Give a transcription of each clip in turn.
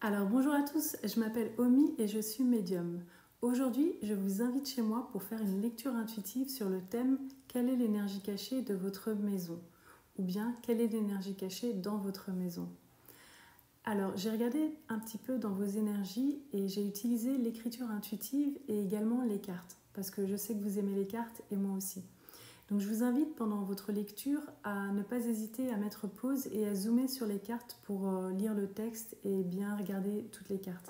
Alors bonjour à tous, je m'appelle Omi et je suis médium. Aujourd'hui, je vous invite chez moi pour faire une lecture intuitive sur le thème « Quelle est l'énergie cachée de votre maison ?» ou bien « Quelle est l'énergie cachée dans votre maison ?» Alors j'ai regardé un petit peu dans vos énergies et j'ai utilisé l'écriture intuitive et également les cartes parce que je sais que vous aimez les cartes et moi aussi. Donc je vous invite pendant votre lecture à ne pas hésiter à mettre pause et à zoomer sur les cartes pour lire le texte et bien regarder toutes les cartes.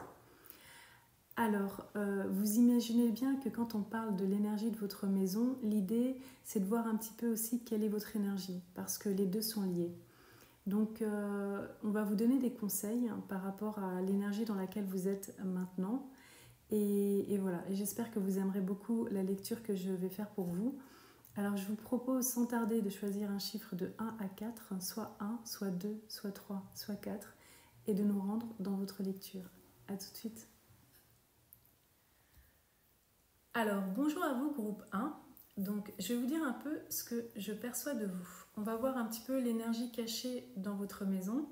Alors, vous imaginez bien que quand on parle de l'énergie de votre maison, l'idée c'est de voir un petit peu aussi quelle est votre énergie, parce que les deux sont liés. Donc on va vous donner des conseils par rapport à l'énergie dans laquelle vous êtes maintenant. Et voilà, et j'espère que vous aimerez beaucoup la lecture que je vais faire pour vous. Alors je vous propose sans tarder de choisir un chiffre de 1 à 4, soit 1, soit 2, soit 3, soit 4, et de nous rendre dans votre lecture. A tout de suite. Alors bonjour à vous groupe 1. Donc je vais vous dire un peu ce que je perçois de vous. On va voir un petit peu l'énergie cachée dans votre maison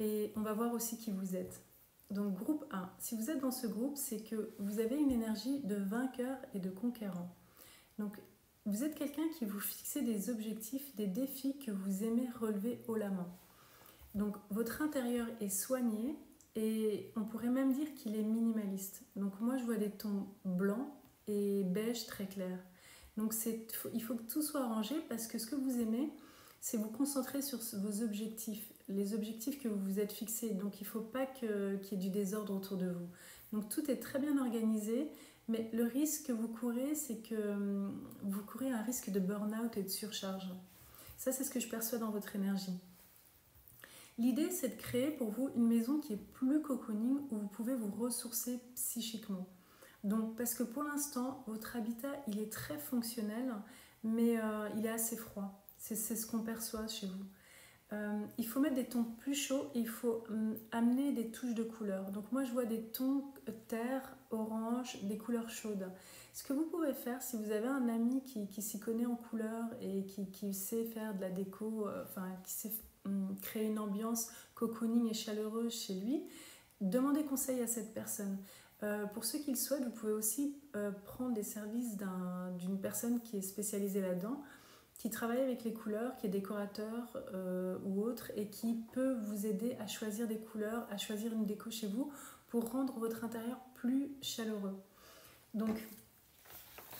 et on va voir aussi qui vous êtes. Donc groupe 1, si vous êtes dans ce groupe, c'est que vous avez une énergie de vainqueur et de conquérant. Donc vous êtes quelqu'un qui vous fixe des objectifs, des défis que vous aimez relever haut la main. Donc votre intérieur est soigné et on pourrait même dire qu'il est minimaliste. Donc moi je vois des tons blancs et beige très clairs. Donc il faut que tout soit rangé parce que ce que vous aimez, c'est vous concentrer sur vos objectifs, les objectifs que vous vous êtes fixés. Donc il ne faut pas qu'il y ait du désordre autour de vous. Donc tout est très bien organisé. Mais le risque que vous courez, c'est que vous courez un risque de burn-out et de surcharge. Ça, c'est ce que je perçois dans votre énergie. L'idée, c'est de créer pour vous une maison qui est plus cocooning, où vous pouvez vous ressourcer psychiquement. Donc, parce que pour l'instant, votre habitat, il est très fonctionnel, mais il est assez froid. C'est ce qu'on perçoit chez vous. Il faut mettre des tons plus chauds et il faut amener des touches de couleurs. Donc moi je vois des tons terre, orange, des couleurs chaudes. Ce que vous pouvez faire, si vous avez un ami qui s'y connaît en couleurs et qui sait faire de la déco, qui sait créer une ambiance cocooning et chaleureuse chez lui, demandez conseil à cette personne. Pour ceux qui le souhaitent, vous pouvez aussi prendre des services d'une personne qui est spécialisée là-dedans, qui travaille avec les couleurs, qui est décorateur ou autre, et qui peut vous aider à choisir des couleurs, à choisir une déco chez vous pour rendre votre intérieur plus chaleureux. Donc,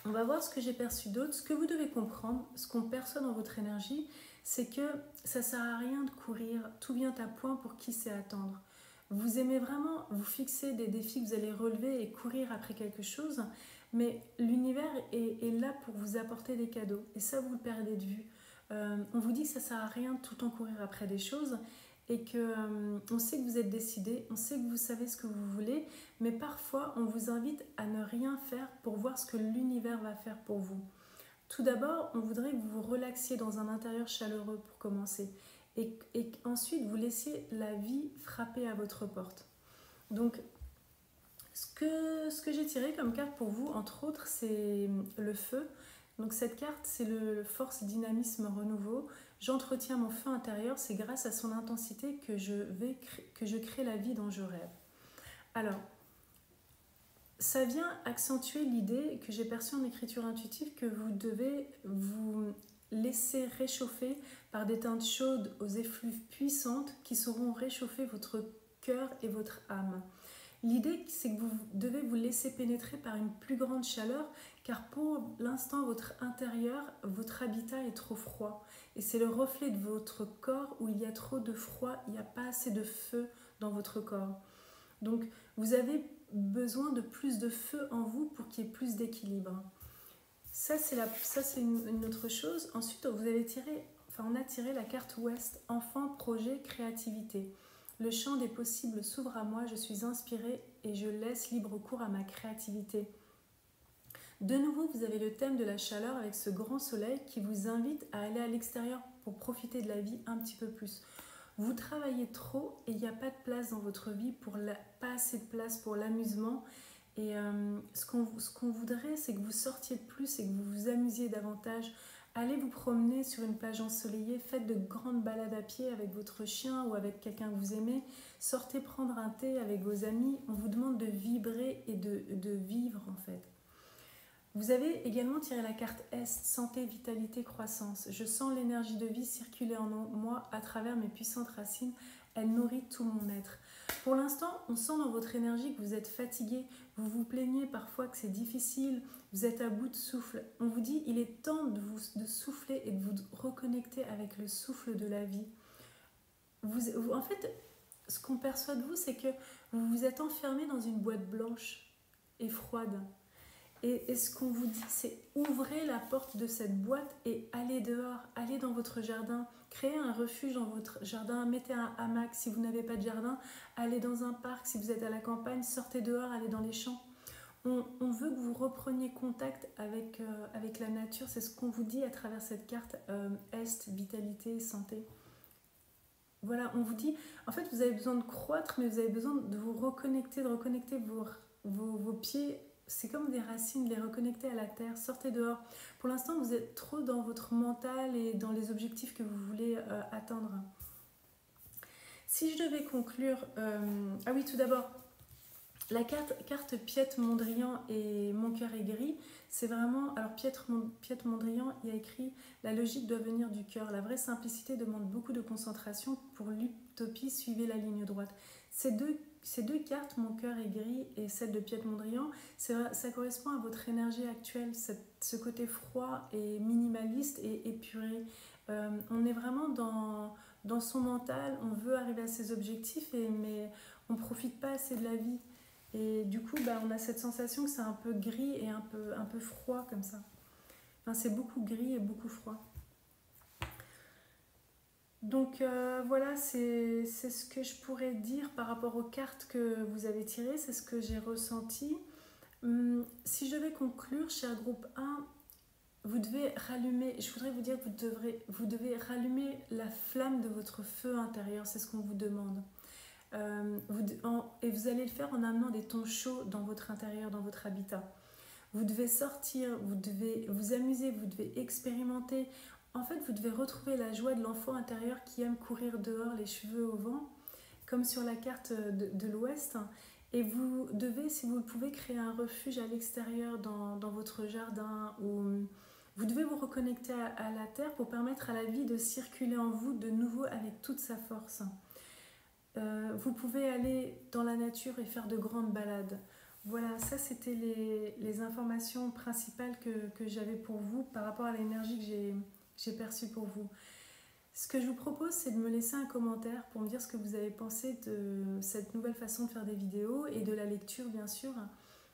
on va voir ce que j'ai perçu d'autre. Ce que vous devez comprendre, ce qu'on perçoit dans votre énergie, c'est que ça ne sert à rien de courir, tout vient à point pour qui sait attendre. Vous aimez vraiment vous fixer des défis que vous allez relever et courir après quelque chose, mais l'univers est là pour vous apporter des cadeaux et ça vous le perdez de vue. On vous dit que ça ne sert à rien de tout le temps courir après des choses et qu'on sait que vous êtes décidé, on sait que vous savez ce que vous voulez, mais parfois on vous invite à ne rien faire pour voir ce que l'univers va faire pour vous. Tout d'abord, on voudrait que vous vous relaxiez dans un intérieur chaleureux pour commencer et ensuite vous laissiez la vie frapper à votre porte. Donc, ce que j'ai tiré comme carte pour vous, entre autres, c'est le feu. Donc cette carte, c'est le force, dynamisme, renouveau. J'entretiens mon feu intérieur, c'est grâce à son intensité que je crée la vie dont je rêve. Alors, ça vient accentuer l'idée que j'ai perçue en écriture intuitive que vous devez vous laisser réchauffer par des teintes chaudes aux effluves puissantes qui sauront réchauffer votre cœur et votre âme. L'idée, c'est que vous devez vous laisser pénétrer par une plus grande chaleur, car pour l'instant, votre intérieur, votre habitat est trop froid. Et c'est le reflet de votre corps où il y a trop de froid, il n'y a pas assez de feu dans votre corps. Donc, vous avez besoin de plus de feu en vous pour qu'il y ait plus d'équilibre. Ça, c'est une autre chose. Ensuite, on a tiré la carte Ouest, enfant, projet, créativité. Le champ des possibles s'ouvre à moi, je suis inspirée et je laisse libre cours à ma créativité. De nouveau, vous avez le thème de la chaleur avec ce grand soleil qui vous invite à aller à l'extérieur pour profiter de la vie un petit peu plus. Vous travaillez trop et il n'y a pas de place dans votre vie, pas assez de place pour l'amusement. Et ce qu'on voudrait, c'est que vous sortiez plus et que vous vous amusiez davantage Allez vous promener sur une plage ensoleillée, faites de grandes balades à pied avec votre chien ou avec quelqu'un que vous aimez, sortez prendre un thé avec vos amis, on vous demande de vibrer et de vivre en fait. Vous avez également tiré la carte Est, santé, vitalité, croissance. Je sens l'énergie de vie circuler en moi à travers mes puissantes racines, elle nourrit tout mon être. Pour l'instant, on sent dans votre énergie que vous êtes fatigué, vous vous plaignez parfois que c'est difficile, vous êtes à bout de souffle. On vous dit il est temps de souffler et de vous reconnecter avec le souffle de la vie. En fait, ce qu'on perçoit de vous, c'est que vous vous êtes enfermé dans une boîte blanche et froide. Et ce qu'on vous dit, c'est ouvrez la porte de cette boîte et allez dehors, allez dans votre jardin, créez un refuge dans votre jardin, mettez un hamac si vous n'avez pas de jardin, allez dans un parc si vous êtes à la campagne, sortez dehors, allez dans les champs. On veut que vous repreniez contact avec la nature, c'est ce qu'on vous dit à travers cette carte Est, vitalité, santé. Voilà, on vous dit, en fait vous avez besoin de croître, mais vous avez besoin de vous reconnecter, de reconnecter vos pieds. C'est comme des racines, les reconnecter à la terre, sortez dehors. Pour l'instant, vous êtes trop dans votre mental et dans les objectifs que vous voulez atteindre. Si je devais conclure... Ah oui, tout d'abord, la carte Piet Mondrian et Mon cœur est gris, c'est vraiment... Alors Piet Mondrian, il y a écrit « La logique doit venir du cœur. La vraie simplicité demande beaucoup de concentration. Pour l'utopie, suivez la ligne droite. » Ces deux cartes, Mon cœur est gris et celle de Piet Mondrian, ça correspond à votre énergie actuelle, ce côté froid et minimaliste et épuré. On est vraiment dans son mental, on veut arriver à ses objectifs, mais on ne profite pas assez de la vie. Et du coup, on a cette sensation que c'est un peu gris et un peu froid comme ça. Enfin, c'est beaucoup gris et beaucoup froid. Donc voilà, c'est ce que je pourrais dire par rapport aux cartes que vous avez tirées, c'est ce que j'ai ressenti. Si je devais conclure, cher groupe 1, vous devez rallumer, je voudrais vous dire que vous devez rallumer la flamme de votre feu intérieur, c'est ce qu'on vous demande. Et vous allez le faire en amenant des tons chauds dans votre intérieur, dans votre habitat. Vous devez sortir, vous devez vous amuser, vous devez expérimenter. En fait, vous devez retrouver la joie de l'enfant intérieur qui aime courir dehors, les cheveux au vent, comme sur la carte de l'Ouest. Et vous devez, si vous le pouvez, créer un refuge à l'extérieur dans votre jardin. Où vous devez vous reconnecter à la terre pour permettre à la vie de circuler en vous de nouveau avec toute sa force. Vous pouvez aller dans la nature et faire de grandes balades. Voilà, ça c'était les informations principales que j'avais pour vous par rapport à l'énergie que j'ai perçue pour vous. Ce que je vous propose, c'est de me laisser un commentaire pour me dire ce que vous avez pensé de cette nouvelle façon de faire des vidéos et de la lecture, bien sûr.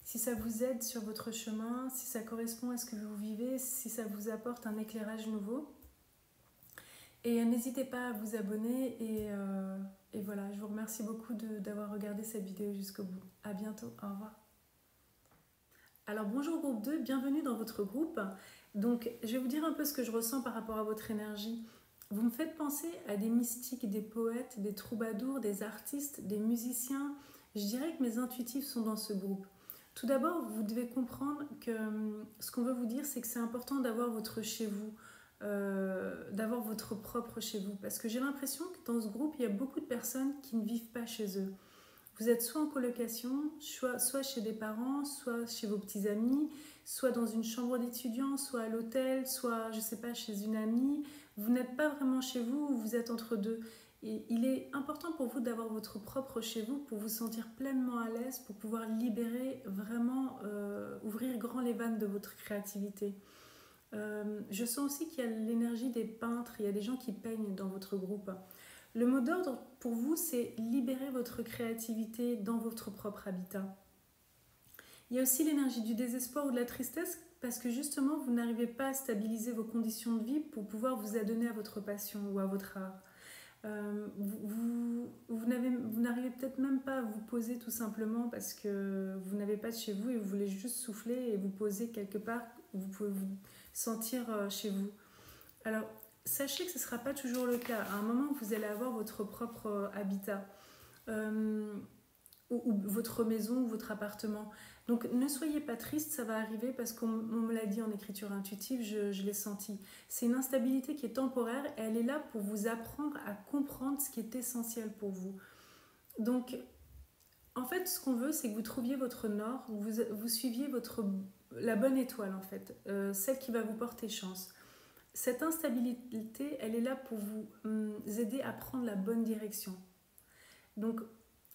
Si ça vous aide sur votre chemin, si ça correspond à ce que vous vivez, si ça vous apporte un éclairage nouveau. Et n'hésitez pas à vous abonner et voilà, je vous remercie beaucoup d'avoir regardé cette vidéo jusqu'au bout. À bientôt, au revoir. Alors bonjour groupe 2, bienvenue dans votre groupe. Donc je vais vous dire un peu ce que je ressens par rapport à votre énergie. Vous me faites penser à des mystiques, des poètes, des troubadours, des artistes, des musiciens. Je dirais que mes intuitifs sont dans ce groupe. Tout d'abord, vous devez comprendre que ce qu'on veut vous dire, c'est que c'est important d'avoir votre chez vous. D'avoir votre propre chez vous, parce que j'ai l'impression que dans ce groupe il y a beaucoup de personnes qui ne vivent pas chez eux. Vous êtes soit en colocation, soit chez des parents, soit chez vos petits amis, soit dans une chambre d'étudiant, soit à l'hôtel, soit je sais pas, chez une amie. Vous n'êtes pas vraiment chez vous, vous êtes entre deux. Et il est important pour vous d'avoir votre propre chez vous pour vous sentir pleinement à l'aise, pour pouvoir libérer vraiment, ouvrir grand les vannes de votre créativité. Je sens aussi qu'il y a l'énergie des peintres, il y a des gens qui peignent dans votre groupe. Le mot d'ordre pour vous, c'est libérer votre créativité dans votre propre habitat. Il y a aussi l'énergie du désespoir ou de la tristesse parce que justement, vous n'arrivez pas à stabiliser vos conditions de vie pour pouvoir vous adonner à votre passion ou à votre art. Vous n'arrivez peut-être même pas à vous poser tout simplement parce que vous n'avez pas de chez vous et vous voulez juste souffler et vous poser quelque part où vous pouvez vous sentir chez vous. Alors, sachez que ce ne sera pas toujours le cas. À un moment, vous allez avoir votre propre habitat où ou votre maison ou votre appartement. Donc ne soyez pas triste, ça va arriver parce qu'on me l'a dit en écriture intuitive, je l'ai senti. C'est une instabilité qui est temporaire et elle est là pour vous apprendre à comprendre ce qui est essentiel pour vous. Donc en fait, ce qu'on veut, c'est que vous trouviez votre nord, vous suiviez la bonne étoile en fait, celle qui va vous porter chance. Cette instabilité, elle est là pour vous aider à prendre la bonne direction. Donc,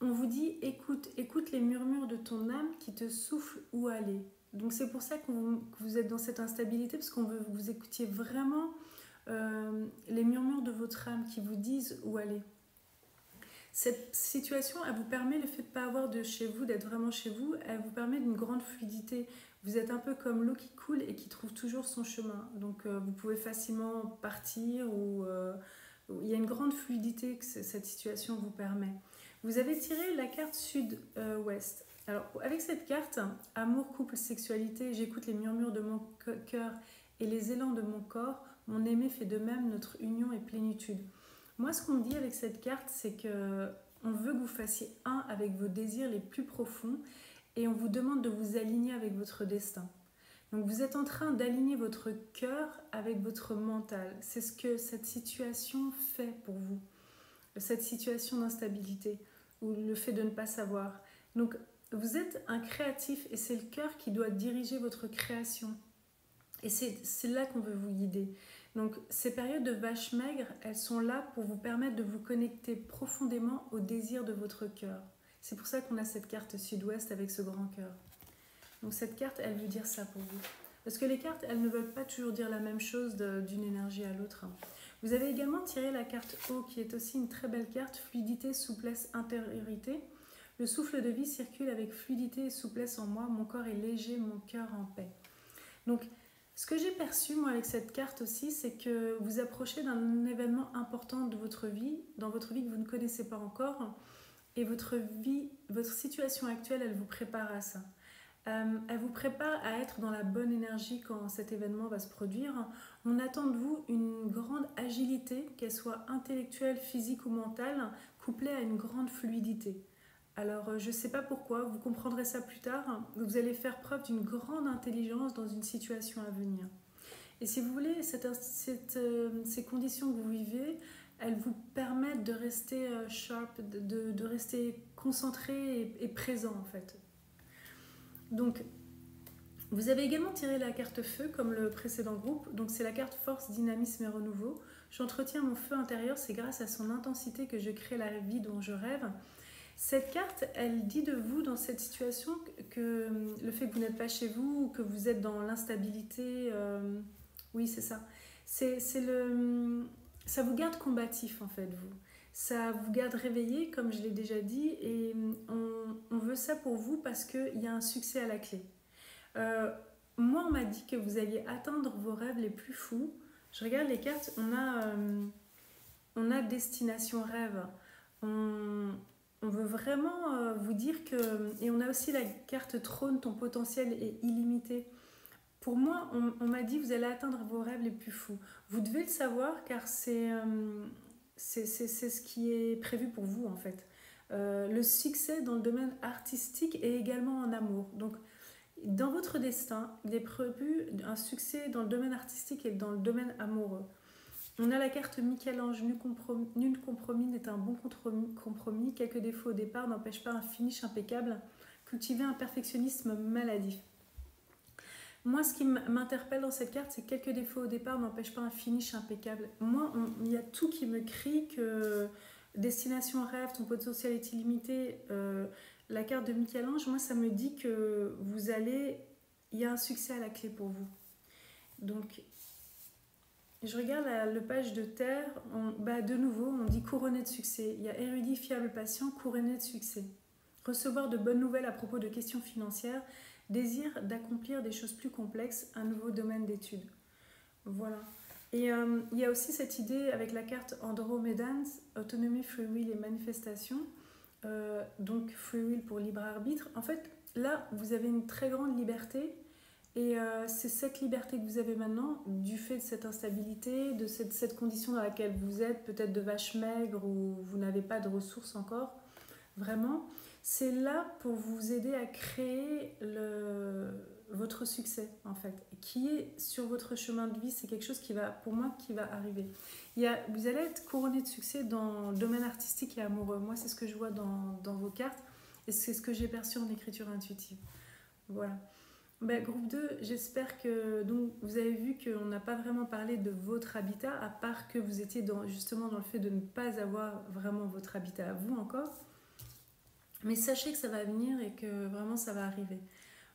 on vous dit, écoute les murmures de ton âme qui te soufflent où aller. Donc, c'est pour ça que vous êtes dans cette instabilité, parce qu'on veut que vous écoutiez vraiment les murmures de votre âme qui vous disent où aller. Cette situation, elle vous permet, le fait de ne pas avoir de chez vous, d'être vraiment chez vous, elle vous permet d'une grande fluidité. Vous êtes un peu comme l'eau qui coule et qui trouve toujours son chemin. Donc, vous pouvez facilement partir ou il y a une grande fluidité que cette situation vous permet. Vous avez tiré la carte sud-ouest. Alors, avec cette carte, amour, couple, sexualité, j'écoute les murmures de mon cœur et les élans de mon corps, mon aimé fait de même, notre union et plénitude. Moi, ce qu'on me dit avec cette carte, c'est qu'on veut que vous fassiez un avec vos désirs les plus profonds et on vous demande de vous aligner avec votre destin. Donc, vous êtes en train d'aligner votre cœur avec votre mental. C'est ce que cette situation fait pour vous, cette situation d'instabilité ou le fait de ne pas savoir. Donc, vous êtes un créatif et c'est le cœur qui doit diriger votre création. Et c'est là qu'on veut vous guider. Donc, ces périodes de vache maigre, elles sont là pour vous permettre de vous connecter profondément au désir de votre cœur. C'est pour ça qu'on a cette carte sud-ouest avec ce grand cœur. Donc, cette carte, elle veut dire ça pour vous. Parce que les cartes, elles ne veulent pas toujours dire la même chose d'une énergie à l'autre. Vous avez également tiré la carte eau, qui est aussi une très belle carte, fluidité, souplesse, intériorité. Le souffle de vie circule avec fluidité et souplesse en moi. Mon corps est léger, mon cœur en paix. Donc, ce que j'ai perçu, moi, avec cette carte aussi, c'est que vous approchez d'un événement important de votre vie, dans votre vie que vous ne connaissez pas encore. Et votre situation actuelle, elle vous prépare à ça. Elle vous prépare à être dans la bonne énergie quand cet événement va se produire. On attend de vous une grande agilité, qu'elle soit intellectuelle, physique ou mentale, couplée à une grande fluidité. Alors, je ne sais pas pourquoi, vous comprendrez ça plus tard. Vous allez faire preuve d'une grande intelligence dans une situation à venir. Et si vous voulez, ces conditions que vous vivez, elles vous permettent de rester sharp, de rester concentré et présent en fait. Donc, vous avez également tiré la carte feu comme le précédent groupe. Donc, c'est la carte force, dynamisme et renouveau. J'entretiens mon feu intérieur, c'est grâce à son intensité que je crée la vie dont je rêve. Cette carte, elle dit de vous dans cette situation que le fait que vous n'êtes pas chez vous ou que vous êtes dans l'instabilité, oui c'est ça, ça vous garde combatif en fait vous. Ça vous garde réveillé comme je l'ai déjà dit et on veut ça pour vous parce qu'il y a un succès à la clé. Moi on m'a dit que vous alliez atteindre vos rêves les plus fous. Je regarde les cartes, on a destination rêve. On veut vraiment vous dire que... Et on a aussi la carte trône, ton potentiel est illimité. Pour moi, on m'a dit vous allez atteindre vos rêves les plus fous. Vous devez le savoir car c'est ce qui est prévu pour vous en fait. Le succès dans le domaine artistique et également en amour. Donc, dans votre destin, il est prévu un succès dans le domaine artistique et dans le domaine amoureux. On a la carte Michel-Ange, nul compromis n'est un bon compromis, quelques défauts au départ n'empêchent pas un finish impeccable, cultiver un perfectionnisme maladif. Moi, ce qui m'interpelle dans cette carte, c'est que quelques défauts au départ n'empêchent pas un finish impeccable. Moi, il y a tout qui me crie que destination rêve, ton potentiel est illimité, la carte de Michel-Ange, moi, ça me dit que il y a un succès à la clé pour vous. Donc, je regarde le page de terre, de nouveau, on dit couronné de succès. Il y a érudit, fiable, patient, couronné de succès. Recevoir de bonnes nouvelles à propos de questions financières, désir d'accomplir des choses plus complexes, un nouveau domaine d'études. Voilà. Et il y a aussi cette idée avec la carte Andromedans, autonomie, free will et manifestation. Donc free will pour libre arbitre. En fait, là, vous avez une très grande liberté. Et c'est cette liberté que vous avez maintenant, du fait de cette instabilité, de cette condition dans laquelle vous êtes, peut-être de vache maigre ou vous n'avez pas de ressources encore, vraiment, C'est là pour vous aider à créer votre succès, en fait, qui est sur votre chemin de vie. C'est quelque chose qui va, pour moi, qui va arriver. Vous allez être couronné de succès dans le domaine artistique et amoureux. Moi, c'est ce que je vois dans vos cartes et c'est ce que j'ai perçu en écriture intuitive. Voilà. Ben, groupe 2, j'espère que donc, vous avez vu qu'on n'a pas vraiment parlé de votre habitat, à part que vous étiez justement dans le fait de ne pas avoir vraiment votre habitat à vous encore. Mais sachez que ça va venir et que vraiment ça va arriver.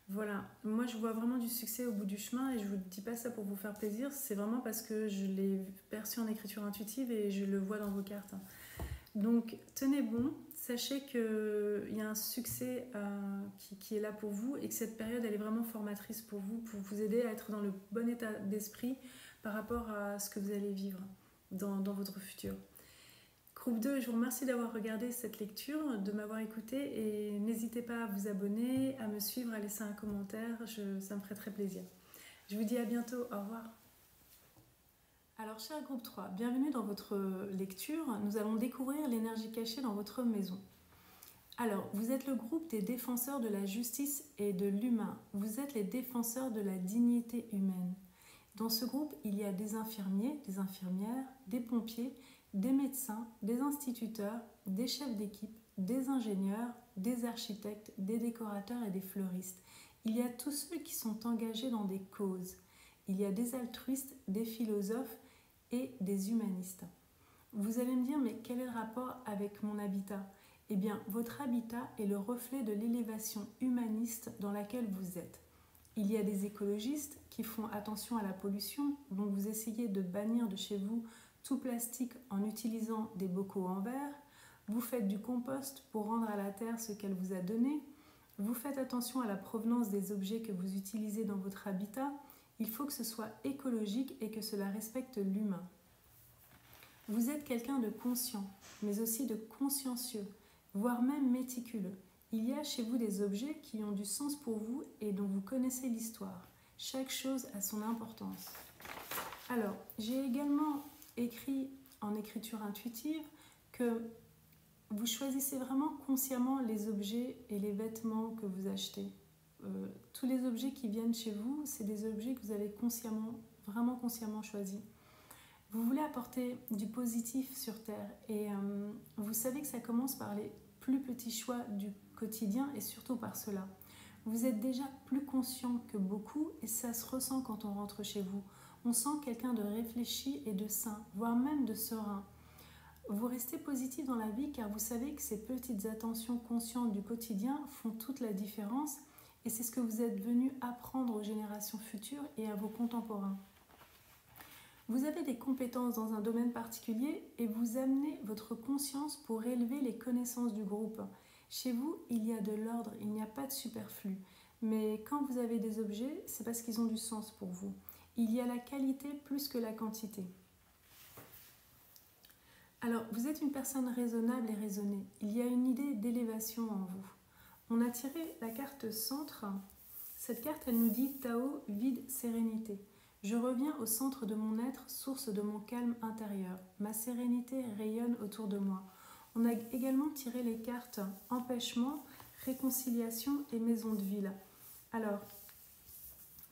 Voilà, moi je vois vraiment du succès au bout du chemin et je vous dis pas ça pour vous faire plaisir, c'est vraiment parce que je l'ai perçu en écriture intuitive et je le vois dans vos cartes. Donc tenez bon, sachez qu'il y a un succès qui est là pour vous et que cette période elle est vraiment formatrice pour vous aider à être dans le bon état d'esprit par rapport à ce que vous allez vivre dans votre futur. Groupe 2, je vous remercie d'avoir regardé cette lecture, de m'avoir écouté et n'hésitez pas à vous abonner, à me suivre, à laisser un commentaire, ça me ferait très plaisir. Je vous dis à bientôt, au revoir. Alors cher groupe 3, bienvenue dans votre lecture, nous allons découvrir l'énergie cachée dans votre maison. Alors, vous êtes le groupe des défenseurs de la justice et de l'humain, vous êtes les défenseurs de la dignité humaine. Dans ce groupe, il y a des infirmiers, des infirmières, des pompiers, des médecins, des instituteurs, des chefs d'équipe, des ingénieurs, des architectes, des décorateurs et des fleuristes. Il y a tous ceux qui sont engagés dans des causes. Il y a des altruistes, des philosophes et des humanistes. Vous allez me dire, mais quel est le rapport avec mon habitat ? Eh bien, votre habitat est le reflet de l'élévation humaniste dans laquelle vous êtes. Il y a des écologistes qui font attention à la pollution, donc vous essayez de bannir de chez vous tout plastique en utilisant des bocaux en verre. Vous faites du compost pour rendre à la terre ce qu'elle vous a donné. Vous faites attention à la provenance des objets que vous utilisez dans votre habitat. Il faut que ce soit écologique et que cela respecte l'humain. Vous êtes quelqu'un de conscient, mais aussi de consciencieux, voire même méticuleux. Il y a chez vous des objets qui ont du sens pour vous et dont vous connaissez l'histoire. Chaque chose a son importance. Alors, j'ai également écrit en écriture intuitive que vous choisissez vraiment consciemment les objets et les vêtements que vous achetez. Tous les objets qui viennent chez vous, c'est des objets que vous avez vraiment consciemment choisis. Vous voulez apporter du positif sur Terre et vous savez que ça commence par les plus petits choix du quotidien et surtout par cela. Vous êtes déjà plus conscient que beaucoup et ça se ressent quand on rentre chez vous. On sent quelqu'un de réfléchi et de sain, voire même de serein. Vous restez positif dans la vie car vous savez que ces petites attentions conscientes du quotidien font toute la différence et c'est ce que vous êtes venu apprendre aux générations futures et à vos contemporains. Vous avez des compétences dans un domaine particulier et vous amenez votre conscience pour élever les connaissances du groupe. Chez vous, il y a de l'ordre, il n'y a pas de superflu. Mais quand vous avez des objets, c'est parce qu'ils ont du sens pour vous. Il y a la qualité plus que la quantité. Alors, vous êtes une personne raisonnable et raisonnée. Il y a une idée d'élévation en vous. On a tiré la carte centre. Cette carte, elle nous dit Tao, vide, sérénité. Je reviens au centre de mon être, source de mon calme intérieur. Ma sérénité rayonne autour de moi. On a également tiré les cartes empêchement, réconciliation et maison de ville. Alors,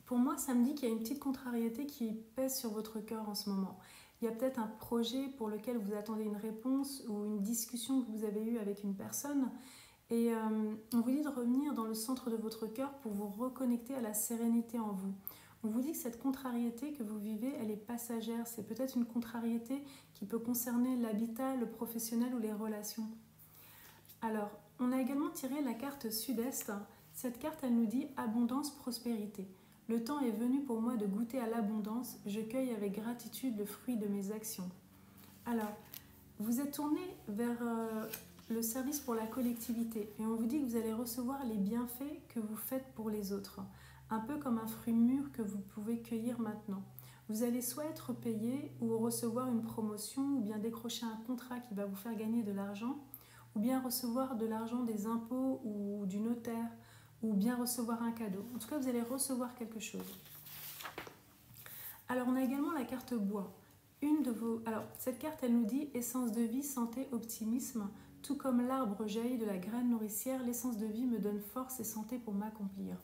pour moi, ça me dit qu'il y a une petite contrariété qui pèse sur votre cœur en ce moment. Il y a peut-être un projet pour lequel vous attendez une réponse ou une discussion que vous avez eue avec une personne. Et on vous dit de revenir dans le centre de votre cœur pour vous reconnecter à la sérénité en vous. On vous dit que cette contrariété que vous vivez, elle est passagère. C'est peut-être une contrariété qui peut concerner l'habitat, le professionnel ou les relations. Alors, on a également tiré la carte sud-est. Cette carte, elle nous dit abondance, prospérité. Le temps est venu pour moi de goûter à l'abondance. Je cueille avec gratitude le fruit de mes actions. Alors, vous êtes tourné vers le service pour la collectivité et on vous dit que vous allez recevoir les bienfaits que vous faites pour les autres. Un peu comme un fruit mûr que vous pouvez cueillir maintenant. Vous allez soit être payé ou recevoir une promotion ou bien décrocher un contrat qui va vous faire gagner de l'argent ou bien recevoir de l'argent des impôts ou du notaire ou bien recevoir un cadeau. En tout cas, vous allez recevoir quelque chose. Alors, on a également la carte bois. Alors, cette carte, elle nous dit essence de vie, santé, optimisme. Tout comme l'arbre jaillit de la graine nourricière, l'essence de vie me donne force et santé pour m'accomplir.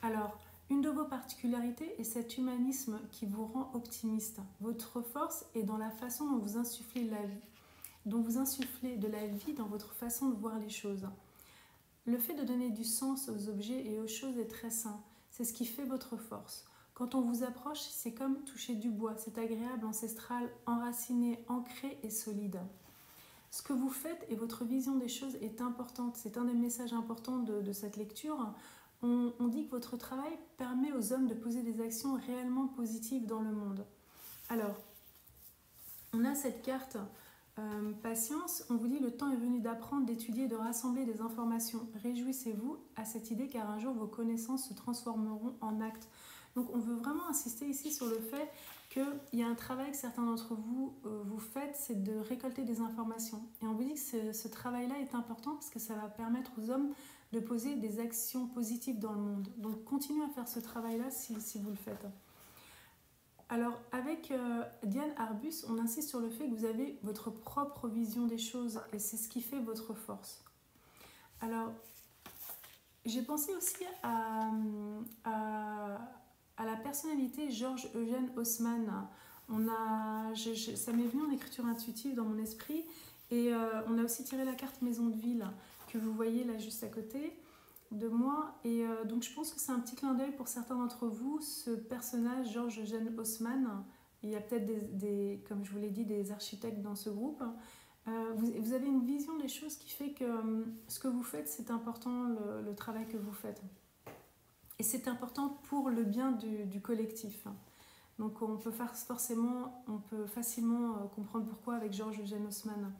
Alors, une de vos particularités est cet humanisme qui vous rend optimiste. Votre force est dans la façon dont vous insufflez la vie, dont vous insufflez de la vie dans votre façon de voir les choses. Le fait de donner du sens aux objets et aux choses est très sain. C'est ce qui fait votre force. Quand on vous approche, c'est comme toucher du bois. C'est agréable, ancestral, enraciné, ancré et solide. Ce que vous faites et votre vision des choses est importante. C'est un des messages importants de cette lecture. On dit que votre travail permet aux hommes de poser des actions réellement positives dans le monde. Alors, on a cette carte patience. On vous dit le temps est venu d'apprendre, d'étudier, de rassembler des informations. Réjouissez-vous à cette idée car un jour vos connaissances se transformeront en actes. Donc on veut vraiment insister ici sur le fait qu'il y a un travail que certains d'entre vous vous faites, c'est de récolter des informations. Et on vous dit que ce travail-là est important parce que ça va permettre aux hommes de poser des actions positives dans le monde. Donc continuez à faire ce travail-là si vous le faites. Alors avec Diane Arbus, on insiste sur le fait que vous avez votre propre vision des choses et c'est ce qui fait votre force. Alors j'ai pensé aussi à la personnalité Georges Eugène Haussmann. Ça m'est venu en écriture intuitive dans mon esprit et on a aussi tiré la carte maison de ville que vous voyez là juste à côté de moi et donc je pense que c'est un petit clin d'œil pour certains d'entre vous, ce personnage Georges Eugène Haussmann. Il y a peut-être comme je vous l'ai dit, des architectes dans ce groupe. Vous avez une vision des choses qui fait que ce que vous faites, c'est important, le travail que vous faites. Et c'est important pour le bien du collectif. Donc on peut facilement comprendre pourquoi avec Georges Eugène Haussmann.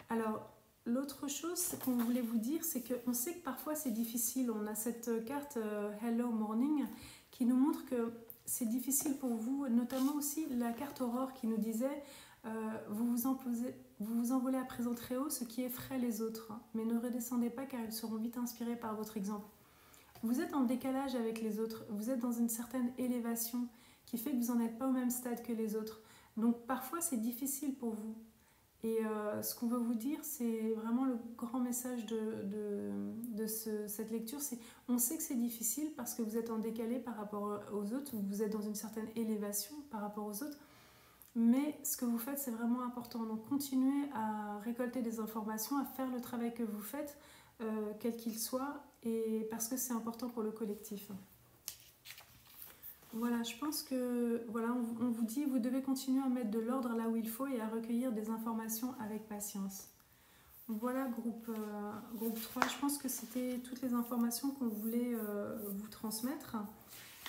Alors, l'autre chose qu'on voulait vous dire, c'est qu'on sait que parfois c'est difficile. On a cette carte Hello Morning qui nous montre que c'est difficile pour vous, notamment aussi la carte Aurore qui nous disait vous vous envolez à présent très haut, ce qui effraie les autres, mais ne redescendez pas car ils seront vite inspirés par votre exemple. Vous êtes en décalage avec les autres, vous êtes dans une certaine élévation qui fait que vous n'en êtes pas au même stade que les autres. Donc parfois c'est difficile pour vous. Et ce qu'on veut vous dire, c'est vraiment le grand message de cette lecture, c'est on sait que c'est difficile parce que vous êtes en décalé par rapport aux autres, vous êtes dans une certaine élévation par rapport aux autres, mais ce que vous faites, c'est vraiment important. Donc continuez à récolter des informations, à faire le travail que vous faites, quel qu'il soit, et parce que c'est important pour le collectif. Voilà, je pense que voilà, on vous dit vous devez continuer à mettre de l'ordre là où il faut et à recueillir des informations avec patience. Voilà, groupe 3, je pense que c'était toutes les informations qu'on voulait vous transmettre.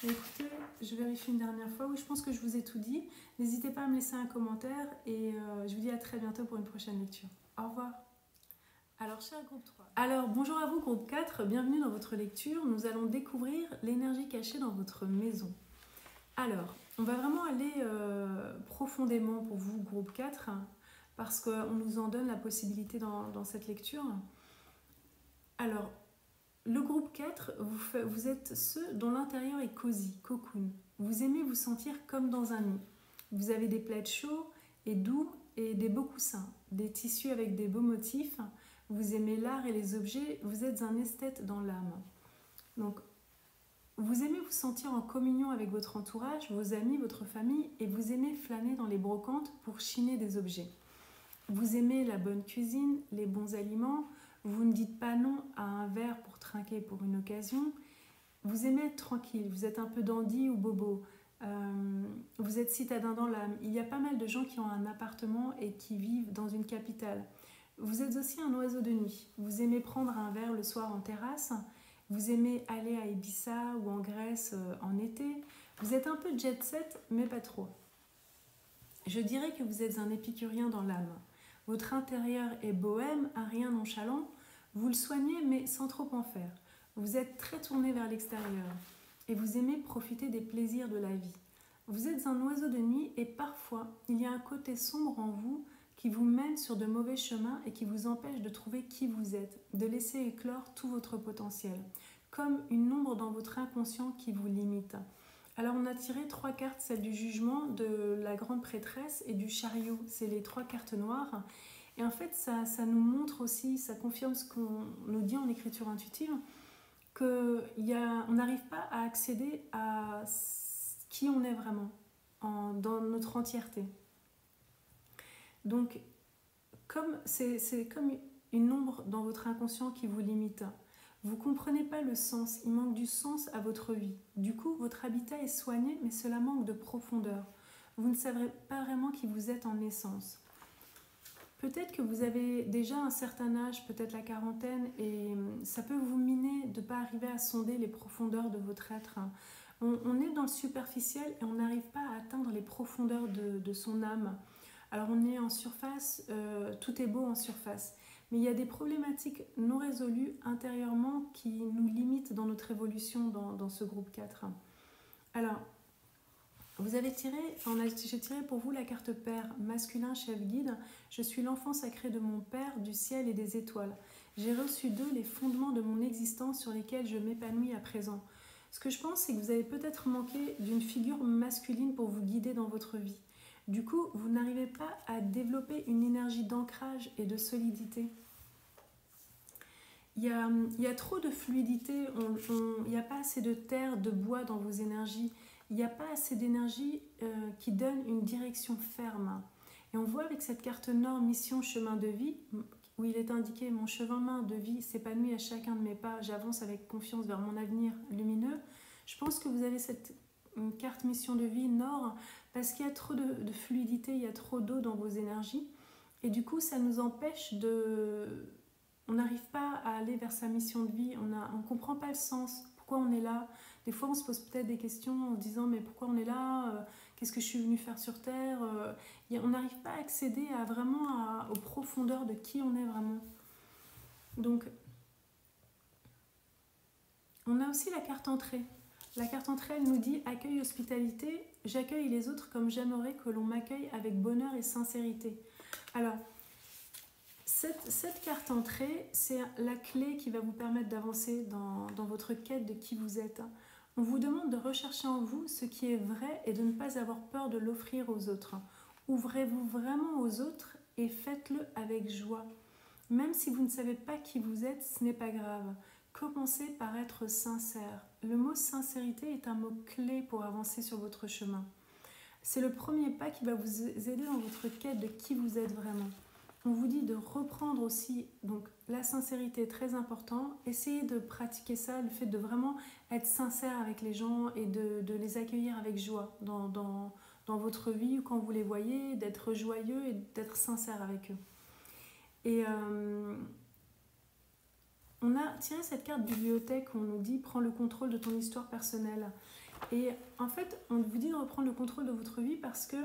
Et écoutez, je vérifie une dernière fois. Oui, je pense que je vous ai tout dit. N'hésitez pas à me laisser un commentaire et je vous dis à très bientôt pour une prochaine lecture. Au revoir. Alors, cher groupe 3. Alors, bonjour à vous, groupe 4. Bienvenue dans votre lecture. Nous allons découvrir l'énergie cachée dans votre maison. Alors, on va vraiment aller profondément pour vous, groupe 4, parce qu'on nous en donne la possibilité dans cette lecture. Alors, le groupe 4, vous êtes ceux dont l'intérieur est cosy, cocoon. Vous aimez vous sentir comme dans un nid. Vous avez des plaids chauds et doux et des beaux coussins, des tissus avec des beaux motifs. Vous aimez l'art et les objets, vous êtes un esthète dans l'âme. Donc, vous aimez vous sentir en communion avec votre entourage, vos amis, votre famille, et vous aimez flâner dans les brocantes pour chiner des objets. Vous aimez la bonne cuisine, les bons aliments, vous ne dites pas non à un verre pour trinquer pour une occasion. Vous aimez être tranquille, vous êtes un peu dandy ou bobo, vous êtes citadin dans l'âme. Il y a pas mal de gens qui ont un appartement et qui vivent dans une capitale. Vous êtes aussi un oiseau de nuit, vous aimez prendre un verre le soir en terrasse. Vous aimez aller à Ibiza ou en Grèce en été. Vous êtes un peu jet set, mais pas trop. Je dirais que vous êtes un épicurien dans l'âme. Votre intérieur est bohème, un rien nonchalant. Vous le soignez, mais sans trop en faire. Vous êtes très tourné vers l'extérieur. Et vous aimez profiter des plaisirs de la vie. Vous êtes un oiseau de nuit et parfois, il y a un côté sombre en vous qui vous mène sur de mauvais chemins et qui vous empêche de trouver qui vous êtes, de laisser éclore tout votre potentiel, comme une ombre dans votre inconscient qui vous limite. Alors on a tiré 3 cartes, celle du jugement, de la grande prêtresse et du chariot, c'est les 3 cartes noires. Et en fait, ça nous montre aussi, ça confirme ce qu'on nous dit en écriture intuitive, qu'on n'arrive pas à accéder à qui on est vraiment, dans notre entièreté. Donc, c'est comme une ombre dans votre inconscient qui vous limite. Vous ne comprenez pas le sens, il manque du sens à votre vie. Du coup, votre habitat est soigné, mais cela manque de profondeur. Vous ne savez pas vraiment qui vous êtes en essence. Peut-être que vous avez déjà un certain âge, peut-être la quarantaine, et ça peut vous miner de ne pas arriver à sonder les profondeurs de votre être. On est dans le superficiel et on n'arrive pas à atteindre les profondeurs de son âme. Alors on est en surface, tout est beau en surface. Mais il y a des problématiques non résolues intérieurement qui nous limitent dans notre évolution dans ce groupe 4. Alors, j'ai tiré pour vous la carte Père, masculin chef guide. Je suis l'enfant sacré de mon Père, du ciel et des étoiles. J'ai reçu d'eux les fondements de mon existence sur lesquels je m'épanouis à présent. Ce que je pense, c'est que vous avez peut-être manqué d'une figure masculine pour vous guider dans votre vie. Du coup, vous n'arrivez pas à développer une énergie d'ancrage et de solidité. Il y a trop de fluidité, il n'y a pas assez de terre, de bois dans vos énergies. Il n'y a pas assez d'énergie qui donne une direction ferme. Et on voit avec cette carte Nord, mission, chemin de vie, où il est indiqué « Mon chemin de vie s'épanouit à chacun de mes pas, j'avance avec confiance vers mon avenir lumineux ». Je pense que vous avez cette carte mission de vie Nord parce qu'il y a trop de fluidité, il y a trop d'eau dans vos énergies. Et du coup, ça nous empêche de... On n'arrive pas à aller vers sa mission de vie, on ne comprend pas le sens, pourquoi on est là. Des fois, on se pose peut-être des questions en se disant « Mais pourquoi on est là ? Qu'est-ce que je suis venu faire sur Terre ?» On n'arrive pas à accéder aux profondeurs de qui on est vraiment. Donc, on a aussi la carte entrée. La carte entrée, elle nous dit « Accueil, hospitalité, j'accueille les autres comme j'aimerais que l'on m'accueille avec bonheur et sincérité. » Alors, cette carte entrée, c'est la clé qui va vous permettre d'avancer dans votre quête de qui vous êtes. On vous demande de rechercher en vous ce qui est vrai et de ne pas avoir peur de l'offrir aux autres. Ouvrez-vous vraiment aux autres et faites-le avec joie. Même si vous ne savez pas qui vous êtes, ce n'est pas grave. Commencez par être sincère. Le mot sincérité est un mot clé pour avancer sur votre chemin. C'est le premier pas qui va vous aider dans votre quête de qui vous êtes vraiment. On vous dit de reprendre aussi, donc la sincérité est très important. Essayez de pratiquer ça, le fait de vraiment être sincère avec les gens et de les accueillir avec joie dans votre vie ou quand vous les voyez, d'être joyeux et d'être sincère avec eux. Et on a tiré cette carte bibliothèque où on nous dit « Prends le contrôle de ton histoire personnelle ». Et en fait, on vous dit de reprendre le contrôle de votre vie parce que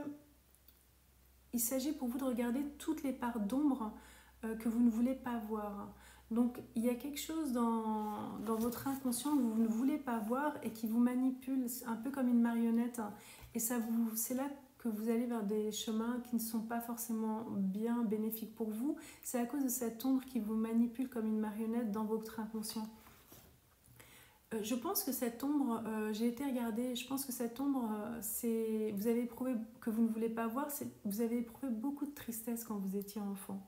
il s'agit pour vous de regarder toutes les parts d'ombre que vous ne voulez pas voir. Donc, il y a quelque chose dans votre inconscient que vous ne voulez pas voir et qui vous manipule un peu comme une marionnette. Et c'est là que vous allez vers des chemins qui ne sont pas forcément bien bénéfiques pour vous. C'est à cause de cette ombre qui vous manipule comme une marionnette dans votre inconscient. Je pense que cette ombre, j'ai été regarder, je pense que cette ombre, vous avez éprouvé, que vous ne voulez pas voir, vous avez éprouvé beaucoup de tristesse quand vous étiez enfant.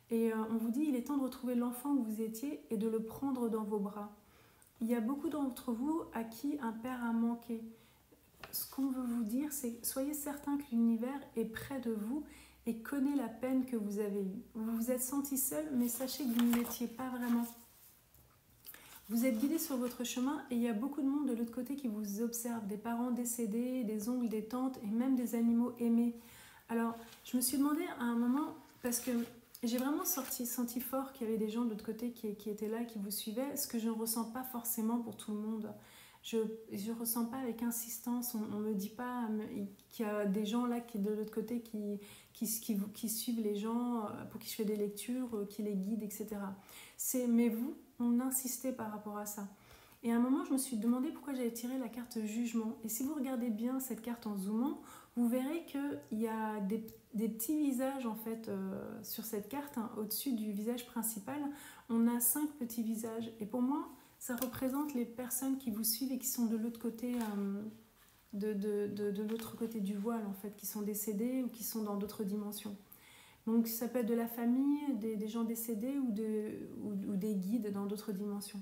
Et on vous dit, il est temps de retrouver l'enfant que vous étiez et de le prendre dans vos bras. Il y a beaucoup d'entre vous à qui un père a manqué. Ce qu'on veut vous dire, c'est soyez certain que l'univers est près de vous et connaît la peine que vous avez eue. Vous vous êtes senti seul, mais sachez que vous ne l'étiez pas vraiment. Vous êtes guidé sur votre chemin et il y a beaucoup de monde de l'autre côté qui vous observe, des parents décédés, des oncles, des tantes et même des animaux aimés. Alors, je me suis demandé à un moment, parce que j'ai vraiment senti fort qu'il y avait des gens de l'autre côté qui étaient là, qui vous suivaient, ce que je ne ressens pas forcément pour tout le monde. Je ne ressens pas avec insistance, on ne me dit pas qu'il y a des gens là qui de l'autre côté qui suivent les gens, pour qui je fais des lectures, qui les guident, etc. Mais vous, on insistait par rapport à ça. Et à un moment, je me suis demandé pourquoi j'avais tiré la carte jugement. Et si vous regardez bien cette carte en zoomant, vous verrez qu'il y a des petits visages en fait sur cette carte, hein, au-dessus du visage principal. On a 5 petits visages. Et pour moi, ça représente les personnes qui vous suivent et qui sont de l'autre côté, de l'autre côté du voile, en fait, qui sont décédées ou qui sont dans d'autres dimensions. Donc ça peut être de la famille, des gens décédés ou des guides dans d'autres dimensions.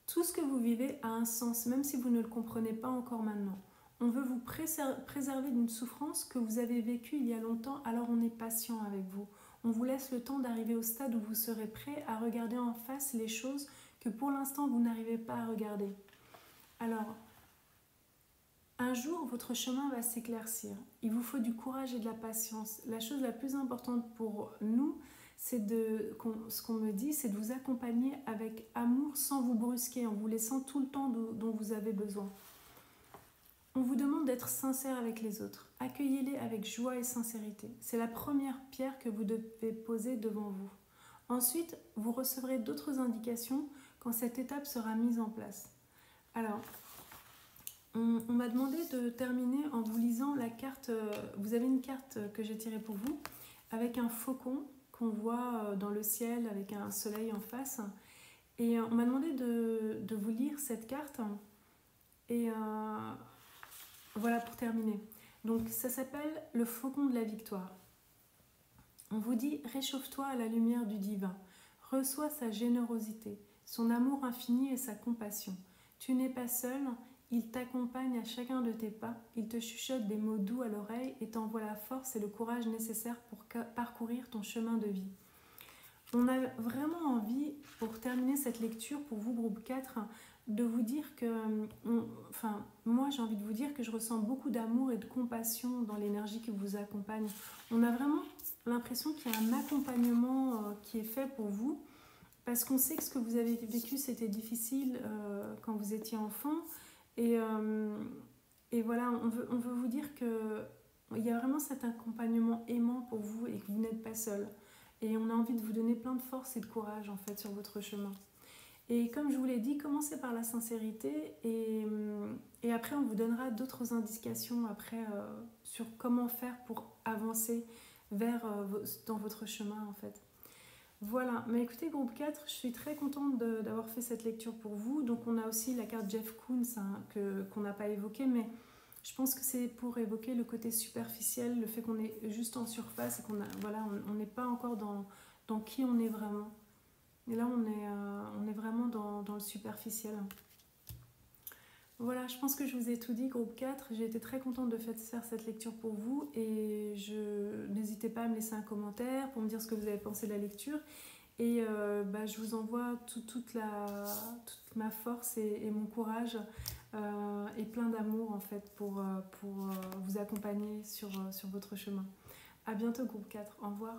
Tout ce que vous vivez a un sens, même si vous ne le comprenez pas encore maintenant. On veut vous préserver d'une souffrance que vous avez vécue il y a longtemps, alors on est patient avec vous. On vous laisse le temps d'arriver au stade où vous serez prêt à regarder en face les choses que pour l'instant vous n'arrivez pas à regarder. Alors, un jour, votre chemin va s'éclaircir. Il vous faut du courage et de la patience. La chose la plus importante pour nous, ce qu'on me dit, c'est de vous accompagner avec amour sans vous brusquer, en vous laissant tout le temps dont vous avez besoin. On vous demande d'être sincère avec les autres. Accueillez-les avec joie et sincérité. C'est la première pierre que vous devez poser devant vous. Ensuite, vous recevrez d'autres indications quand cette étape sera mise en place. Alors, on m'a demandé de terminer en vous lisant la carte. Vous avez une carte que j'ai tirée pour vous avec un faucon qu'on voit dans le ciel avec un soleil en face. Et on m'a demandé de vous lire cette carte. Et voilà pour terminer. Donc ça s'appelle le faucon de la victoire. On vous dit réchauffe-toi à la lumière du divin. Reçois sa générosité, son amour infini et sa compassion. Tu n'es pas seul. Il t'accompagne à chacun de tes pas, il te chuchote des mots doux à l'oreille et t'envoie la force et le courage nécessaires pour parcourir ton chemin de vie. On a vraiment envie, pour terminer cette lecture, pour vous, groupe 4, de vous dire que... moi, j'ai envie de vous dire que je ressens beaucoup d'amour et de compassion dans l'énergie qui vous accompagne. On a vraiment l'impression qu'il y a un accompagnement qui est fait pour vous, parce qu'on sait que ce que vous avez vécu, c'était difficile quand vous étiez enfant. Et voilà, on veut vous dire qu'il y a vraiment cet accompagnement aimant pour vous et que vous n'êtes pas seul. Et on a envie de vous donner plein de force et de courage en fait sur votre chemin. Et comme je vous l'ai dit, commencez par la sincérité et après on vous donnera d'autres indications après sur comment faire pour avancer dans votre chemin en fait. Voilà, mais écoutez groupe 4, je suis très contente d'avoir fait cette lecture pour vous. Donc on a aussi la carte Jeff Koons qu'on n'a pas évoquée, mais je pense que c'est pour évoquer le côté superficiel, le fait qu'on est juste en surface et on n'est pas encore dans qui on est vraiment. Et là on est vraiment dans le superficiel. Voilà, je pense que je vous ai tout dit, groupe 4. J'ai été très contente de faire cette lecture pour vous et n'hésitez pas à me laisser un commentaire pour me dire ce que vous avez pensé de la lecture. Et je vous envoie toute ma force et mon courage et plein d'amour en fait pour vous accompagner sur votre chemin. À bientôt, groupe 4. Au revoir.